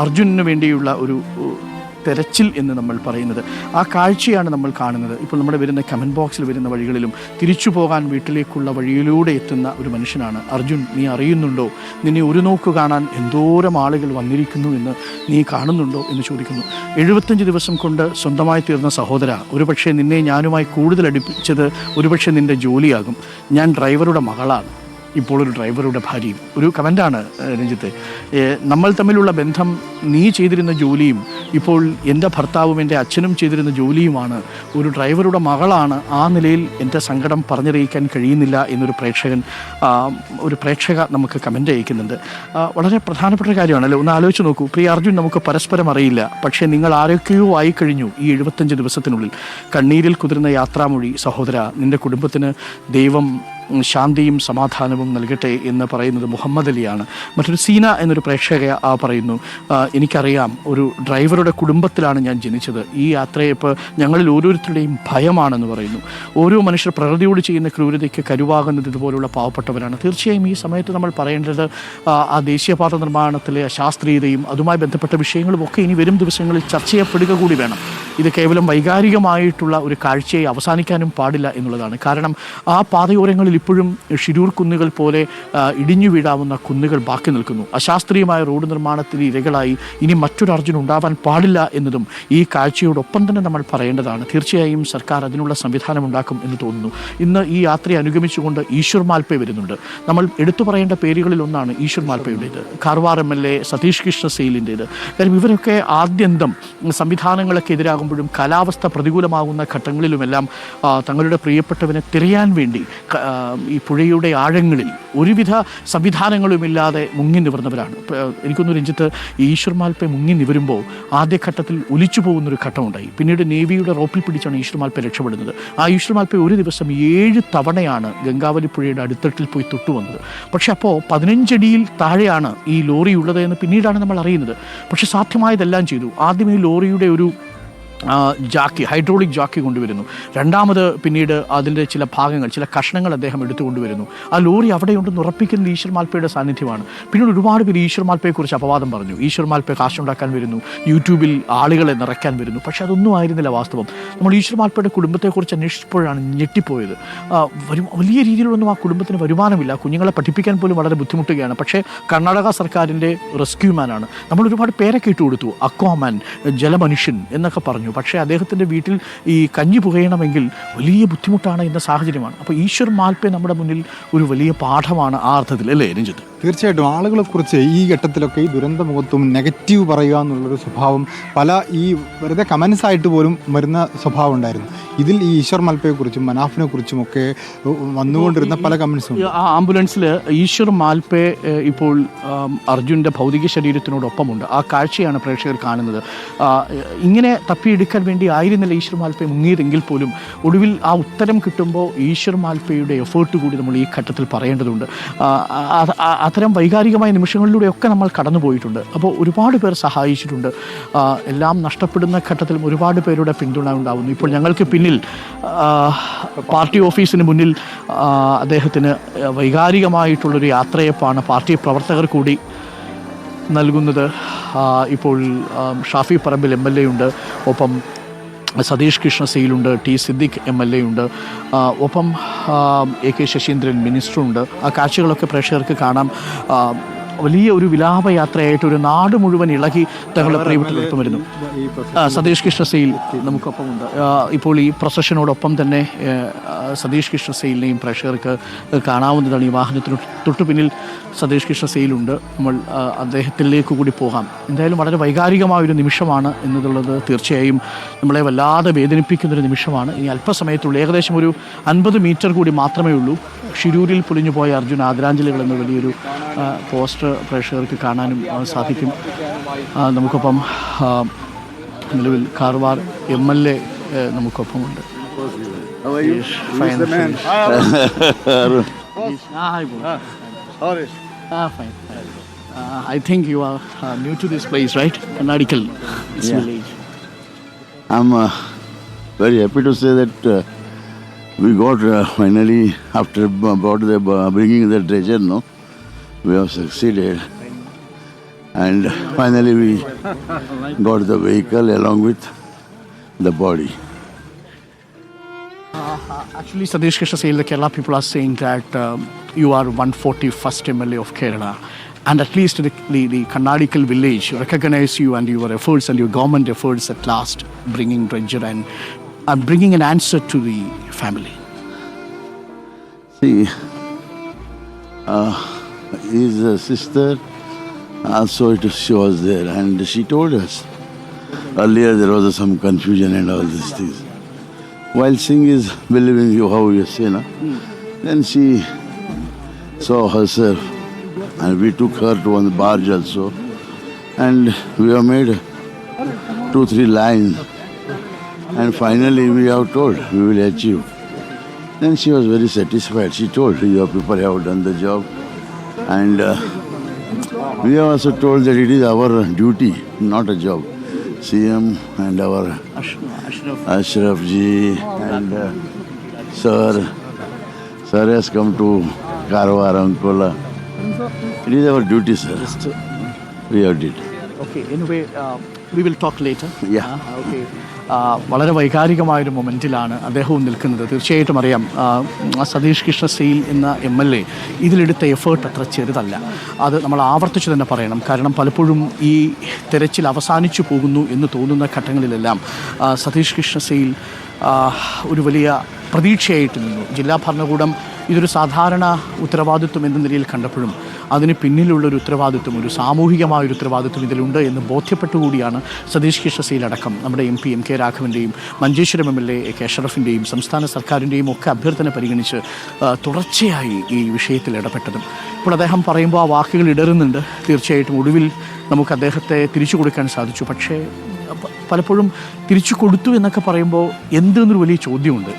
അർജുനന് വേണ്ടിയുള്ള ഒരു തെരച്ചിൽ എന്ന് നമ്മൾ പറയുന്നത്. ആ കാഴ്ചയാണ് നമ്മൾ കാണുന്നത്. ഇപ്പോൾ നമ്മുടെ വരുന്ന കമൻറ്റ് ബോക്സിൽ വരുന്ന വഴികളിലും തിരിച്ചു പോകാൻ വീട്ടിലേക്കുള്ള വഴിയിലൂടെ എത്തുന്ന ഒരു മനുഷ്യനാണ് അർജുൻ. നീ അറിയുന്നുണ്ടോ? നിന്നെ ഒരു നോക്ക് കാണാൻ എന്തോരം ആളുകൾ വന്നിരിക്കുന്നു എന്ന് നീ കാണുന്നുണ്ടോ എന്ന് ചോദിക്കുന്നു. 75 ദിവസം കൊണ്ട് സ്വന്തമായി തീർന്ന സഹോദര, ഒരുപക്ഷെ നിന്നെ ഞാനുമായി കൂടുതൽ അടുപ്പിച്ചത് ഒരുപക്ഷെ നിൻ്റെ ജോലിയാകും. ഞാൻ ഡ്രൈവറുടെ മകളാണ്, ഇപ്പോൾ ഒരു ഡ്രൈവറുടെ ഭാര്യയും. ഒരു കമൻ്റാണ് രഞ്ജിത്ത്. നമ്മൾ തമ്മിലുള്ള ബന്ധം നീ ചെയ്തിരുന്ന ജോലിയും ഇപ്പോൾ എൻ്റെ ഭർത്താവും എൻ്റെ അച്ഛനും ചെയ്തിരുന്ന ജോലിയുമാണ്. ഒരു ഡ്രൈവറുടെ മകളാണ്. ആ നിലയിൽ എൻ്റെ സങ്കടം പറഞ്ഞറിയിക്കാൻ കഴിയുന്നില്ല എന്നൊരു പ്രേക്ഷക നമുക്ക് കമൻ്റ് അയക്കുന്നുണ്ട്. വളരെ പ്രധാനപ്പെട്ട കാര്യമാണല്ലോ. ഒന്ന് ആലോചിച്ച് നോക്കൂ. പ്രിയ അർജുൻ, നമുക്ക് പരസ്പരം അറിയില്ല, പക്ഷേ നിങ്ങൾ ആരൊക്കെയോ ആയിക്കഴിഞ്ഞു ഈ 75 ദിവസത്തിനുള്ളിൽ. കണ്ണീരിൽ കുതിർന്ന യാത്രാമൊഴി സഹോദര, നിൻ്റെ കുടുംബത്തിന് ദൈവം ശാന്തിയും സമാധാനവും നൽകട്ടെ എന്ന് പറയുന്നത് മുഹമ്മദ് അലിയാണ്. മറ്റൊരു സീന എന്നൊരു പ്രേക്ഷക പറയുന്നു, എനിക്കറിയാം, ഒരു ഡ്രൈവറുടെ കുടുംബത്തിലാണ് ഞാൻ ജനിച്ചത്. ഈ യാത്രയപ്പോൾ ഞങ്ങളിൽ ഓരോരുത്തരുടെയും ഭയമാണെന്ന് പറയുന്നു. ഓരോ മനുഷ്യർ പ്രകൃതിയോട് ചെയ്യുന്ന ക്രൂരതയ്ക്ക് കരുവാകുന്നത് ഇതുപോലുള്ള പാവപ്പെട്ടവരാണ്. തീർച്ചയായും ഈ സമയത്ത് നമ്മൾ പറയേണ്ടത് ആ ദേശീയപാത നിർമ്മാണത്തിലെ അശാസ്ത്രീയതയും അതുമായി ബന്ധപ്പെട്ട വിഷയങ്ങളും ഒക്കെ ഇനി വരും ദിവസങ്ങളിൽ ചർച്ച ചെയ്യപ്പെടുക കൂടി വേണം. ഇത് കേവലം വൈകാരികമായിട്ടുള്ള ഒരു കാഴ്ചയെ അവസാനിക്കാനും പാടില്ല എന്നുള്ളതാണ്. കാരണം ആ പാതയോരങ്ങളിൽ ഇപ്പോഴും ഷിരൂർ കുന്നുകൾ പോലെ ഇടിഞ്ഞു വീഴാവുന്ന കുന്നുകൾ ബാക്കി നിൽക്കുന്നു. അശാസ്ത്രീയമായ റോഡ് നിർമ്മാണത്തിന് ഇരകളായി ഇനി മറ്റൊരു അർജുൻ ഉണ്ടാവാൻ പാടില്ല എന്നതും ഈ കാഴ്ചയോടൊപ്പം തന്നെ നമ്മൾ പറയേണ്ടതാണ്. തീർച്ചയായും സർക്കാർ അതിനുള്ള സംവിധാനം ഉണ്ടാക്കും എന്ന് തോന്നുന്നു. ഇന്ന് ഈ യാത്രയെ അനുഗമിച്ചുകൊണ്ട് ഈശ്വർ മാൽപ്പെ വരുന്നുണ്ട്. നമ്മൾ എടുത്തു പറയേണ്ട പേരുകളിൽ ഒന്നാണ് ഈശ്വർ മാൽപ്പയുടേത്, കാർവാർ MLA സതീഷ് കൃഷ്ണ സെയിലിൻ്റേത്. കാര്യം ഇവരൊക്കെ ആദ്യന്തം സംവിധാനങ്ങളൊക്കെ എതിരാകുമ്പോഴും കാലാവസ്ഥ പ്രതികൂലമാകുന്ന ഘട്ടങ്ങളിലുമെല്ലാം തങ്ങളുടെ പ്രിയപ്പെട്ടവനെ തിരയാൻ വേണ്ടി ഈ പുഴയുടെ ആഴങ്ങളിൽ ഒരുവിധ സംവിധാനങ്ങളുമില്ലാതെ മുങ്ങി നിവർന്നവരാണ്. എനിക്കൊന്ന് രഞ്ജിത്ത്, ഈശ്വർ മാൽപ്പെ മുങ്ങി നിവരുമ്പോൾ ആദ്യഘട്ടത്തിൽ ഒലിച്ചു പോകുന്നൊരു ഘട്ടമുണ്ടായി. പിന്നീട് നേവിയുടെ റോപ്പിൽ പിടിച്ചാണ് ഈശ്വർ മാൽപ്പെ രക്ഷപ്പെടുന്നത്. ആ ഈശ്വർ മാൽപ്പെ ഒരു ദിവസം 7 തവണയാണ് ഗംഗാവലി പുഴയുടെ അടിത്തട്ടിൽ പോയി തൊട്ടുവന്നത്. പക്ഷെ അപ്പോൾ 15 അടിയിൽ താഴെയാണ് ഈ ലോറി ഉള്ളത് എന്ന് പിന്നീടാണ് നമ്മൾ അറിയുന്നത്. പക്ഷെ സാധ്യമായതെല്ലാം ചെയ്തു. ആദ്യം ഈ ലോറിയുടെ ഒരു ഹൈഡ്രോളിക് ജാക്കി കൊണ്ടുവരുന്നു. രണ്ടാമത് പിന്നീട് അതിൻ്റെ ചില ഭാഗങ്ങൾ, ചില കഷ്ണങ്ങൾ അദ്ദേഹം എടുത്തുകൊണ്ടുവരുന്നു. ആ ലോറി അവിടെയുണ്ടെന്ന് ഉറപ്പിക്കുന്നത് ഈശ്വർ മാൽപ്പയുടെ സാന്നിധ്യമാണ്. പിന്നീട് ഒരുപാട് പേര് ഈശ്വർ മാൽപ്പയെക്കുറിച്ച് അപവാദം പറഞ്ഞു. ഈശ്വർ മാൽപ്പെ കാശുണ്ടാക്കാൻ വരുന്നു, യൂട്യൂബിൽ ആളുകളെ നിറയ്ക്കാൻ വരുന്നു. പക്ഷേ അതൊന്നും ആയിരുന്നില്ല വാസ്തവം. നമ്മൾ ഈശ്വർ മാൽപ്പയുടെ കുടുംബത്തെക്കുറിച്ച് അന്വേഷിച്ചപ്പോഴാണ് ഞെട്ടിപ്പോയത്. വലിയ രീതിയിലൊന്നും ആ കുടുംബത്തിന് വരുമാനമില്ല. കുഞ്ഞുങ്ങളെ പഠിപ്പിക്കാൻ പോലും വളരെ ബുദ്ധിമുട്ടുകയാണ്. പക്ഷേ കർണാടക സർക്കാരിൻ്റെ റെസ്ക്യൂമാനാണ്. നമ്മൾ ഒരുപാട് പേരൊക്കെ ഇട്ട് കൊടുത്തു. അക്വാമാൻ, ജലമനുഷ്യൻ എന്നൊക്കെ പറഞ്ഞു. പക്ഷേ അദ്ദേഹത്തിൻ്റെ വീട്ടിൽ ഈ കഞ്ഞി പുകയണമെങ്കിൽ വലിയ ബുദ്ധിമുട്ടാണ് എന്ന സാഹചര്യമാണ്. അപ്പോൾ ഈശ്വർ മാൽപ്പെ നമ്മുടെ മുന്നിൽ ഒരു വലിയ പാഠമാണ് ആ അർത്ഥത്തിൽ, അല്ലേ രഞ്ജിത്ത്? തീർച്ചയായിട്ടും ആളുകളെക്കുറിച്ച് ഈ ഘട്ടത്തിലൊക്കെ ഈ ദുരന്ത മുഖത്തും നെഗറ്റീവ് പറയുക എന്നുള്ളൊരു സ്വഭാവം പല ഈ വെറുതെ കമൻസ് ആയിട്ട് പോലും വരുന്ന സ്വഭാവം ഉണ്ടായിരുന്നു. ഇതിൽ ഈ ഈശ്വർ മാൽപ്പയെക്കുറിച്ചും മനാഫിനെ കുറിച്ചും ഒക്കെ വന്നുകൊണ്ടിരുന്ന പല കമൻസും. ആ ആംബുലൻസിൽ ഈശ്വർ മാൽപ്പെ ഇപ്പോൾ അർജുൻ്റെ ഭൗതിക ശരീരത്തിനോടൊപ്പമുണ്ട്. ആ കാഴ്ചയാണ് പ്രേക്ഷകർ കാണുന്നത്. ഇങ്ങനെ തപ്പിയെടുക്കാൻ വേണ്ടി ആയിരുന്നില്ല ഈശ്വർ മാൽപ്പെ മുങ്ങിയതെങ്കിൽ പോലും ഒടുവിൽ ആ ഉത്തരം കിട്ടുമ്പോൾ ഈശ്വർ മാൽപ്പയുടെ എഫേർട്ട് കൂടി നമ്മൾ ഈ ഘട്ടത്തിൽ പറയേണ്ടതുണ്ട്. അത്തരം വൈകാരികമായ നിമിഷങ്ങളിലൂടെയൊക്കെ നമ്മൾ കടന്നുപോയിട്ടുണ്ട്. അപ്പോൾ ഒരുപാട് പേർ സഹായിച്ചിട്ടുണ്ട്. എല്ലാം നഷ്ടപ്പെടുന്ന ഘട്ടത്തിലും ഒരുപാട് പേരുടെ പിന്തുണ ഉണ്ടാകുന്നു. ഇപ്പോൾ ഞങ്ങൾക്ക് പിന്നിൽ പാർട്ടി ഓഫീസിന് മുന്നിൽ അദ്ദേഹത്തിന് വൈകാരികമായിട്ടുള്ളൊരു യാത്രയപ്പാണ് പാർട്ടി പ്രവർത്തകർ കൂടി നൽകുന്നത്. ഇപ്പോൾ ഷാഫി പറമ്പിൽ MLA ഉണ്ട്, ഒപ്പം സതീഷ് കൃഷ്ണ സെയിലുണ്ട്, ടി സിദ്ദിഖ് MLA ഉണ്ട്, ഒപ്പം AK ശശീന്ദ്രൻ മിനിസ്റ്ററുണ്ട്. ആ കാഴ്ചകളൊക്കെ പ്രേക്ഷകർക്ക് കാണാം. വലിയ ഒരു വിലാപയാത്രയായിട്ട് ഒരു നാട് മുഴുവൻ ഇളകി തങ്ങളുടെ പ്രിയപ്പെട്ടവരൊപ്പം വരുന്നു. സതീഷ് കൃഷ്ണ സെയിൽ നമുക്കൊപ്പമുണ്ട്. ഇപ്പോൾ ഈ പ്രൊസഷനോടൊപ്പം തന്നെ സതീഷ് കൃഷ്ണ സെയിലിനെയും പ്രേക്ഷകർക്ക് കാണാവുന്നതാണ്. ഈ വാഹനത്തിന് തൊട്ടു പിന്നിൽ സതീഷ് കൃഷ്ണ സെയിലുണ്ട്. നമ്മൾ അദ്ദേഹത്തിലേക്ക് കൂടി പോകാം. എന്തായാലും വളരെ വൈകാരികമായൊരു നിമിഷമാണ് എന്നുള്ളത് തീർച്ചയായും നമ്മളെ വല്ലാതെ വേദനിപ്പിക്കുന്നൊരു നിമിഷമാണ്. ഇനി അല്പസമയത്തുള്ളൂ, ഏകദേശം ഒരു 50 മീറ്റർ കൂടി മാത്രമേ ഉള്ളൂ. ഷിരൂരിൽ പൊലിഞ്ഞു പോയ അർജുൻ ആദരാഞ്ജലികൾ എന്ന വലിയൊരു പോസ്റ്റർ പ്രേക്ഷകർക്ക് കാണാനും സാധിക്കും. നമുക്കൊപ്പം നിലവിൽ Karwar MLA നമുക്കൊപ്പമുണ്ട്. I think you are new to this place, right? Kannadikal village. I'm very happy to say that we got finally, after about the bringing the treasure, no, we have succeeded. And finally we got the vehicle along with the body. Actually, Satish Krishna Sail, the Kerala people are saying that you are 141st MLA of Kerala. And at least the Kannadikal village recognize you and your efforts and your government efforts at last bringing Ranger and bringing an answer to the family. See, his sister also she was there and she told us. Earlier there was some confusion and all these things. While Singh is believing you how you say, no? Then she saw herself and we took her to one barge also and we have made 2-3 lines and finally we have told we will achieve. Then she was very satisfied. She told your people have done the job and we have also told that it is our duty, not a job. CM and our Ashraf ji and Sir has come to Karwar, Ankola. It is our duty, sir. We have did. Okay, anyway, we will talk later. Yeah. Okay. വളരെ വൈകാരികമായൊരു മൊമെൻറ്റിലാണ് അദ്ദേഹവും നിൽക്കുന്നത്. തീർച്ചയായിട്ടും അറിയാം, Satheesh Krishna sale എന്ന MLA ഇതിലെടുത്ത effort അത്ര ചെറുതല്ല. അത് നമ്മൾ ആവർത്തിച്ച് തന്നെ പറയണം. കാരണം പലപ്പോഴും ഈ തെരച്ചിൽ അവസാനിച്ചു പോകുന്നു എന്ന് തോന്നുന്ന ഘട്ടങ്ങളിലെല്ലാം സതീഷ് കൃഷ്ണ സെയിൽ ഒരു വലിയ പ്രതീക്ഷയായിട്ട് നിന്നു. ജില്ലാ ഭരണകൂടം ഇതൊരു സാധാരണ ഉത്തരവാദിത്വം എന്ന നിലയിൽ കണ്ടപ്പോഴും അതിന് പിന്നിലുള്ളൊരു ഉത്തരവാദിത്വം, ഒരു സാമൂഹികമായൊരു ഉത്തരവാദിത്വം ഇതിലുണ്ട് എന്ന് ബോധ്യപ്പെട്ടുകൂടിയാണ് സതീഷ് കൃഷ്ണ സെയിൽ അടക്കം നമ്മുടെ MP MK രാഘവൻ്റെയും Manjeshwaram MLA AK അഷറഫിൻ്റെയും സംസ്ഥാന സർക്കാരിൻ്റെയും ഒക്കെ അഭ്യർത്ഥന പരിഗണിച്ച് തുടർച്ചയായി ഈ വിഷയത്തിൽ ഇടപെട്ടതും. ഇപ്പോൾ അദ്ദേഹം പറയുമ്പോൾ ആ വാക്കുകൾ ഇടറുന്നുണ്ട്. തീർച്ചയായിട്ടും ഒടുവിൽ നമുക്ക് അദ്ദേഹത്തെ തിരിച്ചു കൊടുക്കാൻ സാധിച്ചു. പക്ഷേ പലപ്പോഴും തിരിച്ചു കൊടുത്തു എന്നൊക്കെ പറയുമ്പോൾ എന്തെന്നൊരു വലിയ ചോദ്യമുണ്ട്.